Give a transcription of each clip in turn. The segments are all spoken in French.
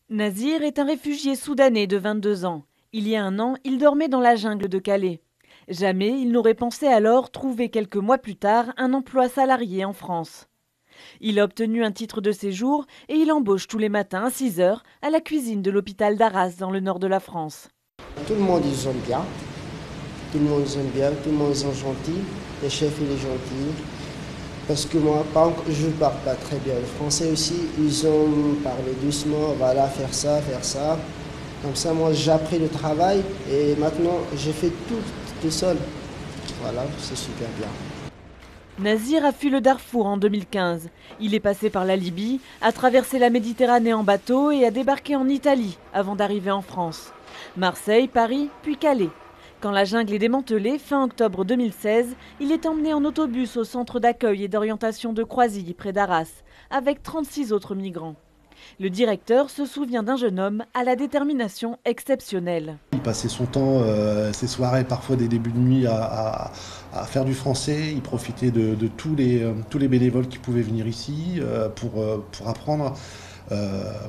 Nazir est un réfugié soudanais de 22 ans. Il y a un an, il dormait dans la jungle de Calais. Jamais il n'aurait pensé alors trouver quelques mois plus tard un emploi salarié en France. Il a obtenu un titre de séjour et il embauche tous les matins à 6 heures à la cuisine de l'hôpital d'Arras dans le nord de la France. Tout le monde ils aiment bien, tout le monde ils aime bien, tout le monde ils sont gentils, le chef il est gentil. Parce que moi, je ne parle pas très bien le français aussi, ils ont parlé doucement, voilà, faire ça, faire ça. Comme ça, moi j'ai appris le travail et maintenant je fais tout seul. Voilà, c'est super bien. Nazir a fui le Darfour en 2015. Il est passé par la Libye, a traversé la Méditerranée en bateau et a débarqué en Italie avant d'arriver en France. Marseille, Paris, puis Calais. Quand la jungle est démantelée, fin octobre 2016, il est emmené en autobus au centre d'accueil et d'orientation de Croisilles, près d'Arras, avec 36 autres migrants. Le directeur se souvient d'un jeune homme à la détermination exceptionnelle. Il passait son temps, ses soirées, parfois des débuts de nuit, à faire du français. Il profitait de tous les bénévoles qui pouvaient venir ici pour apprendre.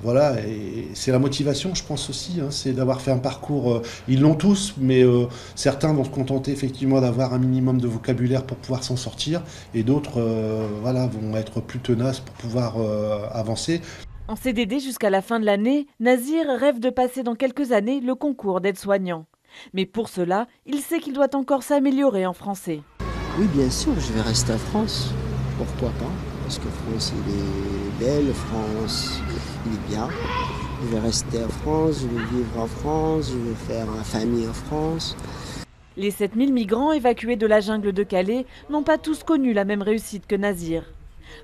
Voilà, et c'est la motivation, je pense aussi, hein, c'est d'avoir fait un parcours. Ils l'ont tous, mais certains vont se contenter effectivement d'avoir un minimum de vocabulaire pour pouvoir s'en sortir, et d'autres, voilà, vont être plus tenaces pour pouvoir avancer. En CDD jusqu'à la fin de l'année, Nazir rêve de passer dans quelques années le concours d'aide-soignant. Mais pour cela, il sait qu'il doit encore s'améliorer en français. Oui, bien sûr, je vais rester en France. Pourquoi pas? Parce que France, il est belle, France, il est bien. Je vais rester en France, je vais vivre en France, je vais faire ma famille en France. Les 7000 migrants évacués de la jungle de Calais n'ont pas tous connu la même réussite que Nazir.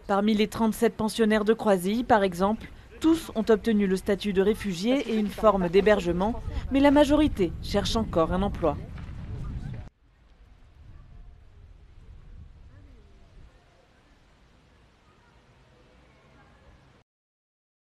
Parmi les 37 pensionnaires de Croisilles, par exemple, tous ont obtenu le statut de réfugié et une forme d'hébergement, mais la majorité cherche encore un emploi.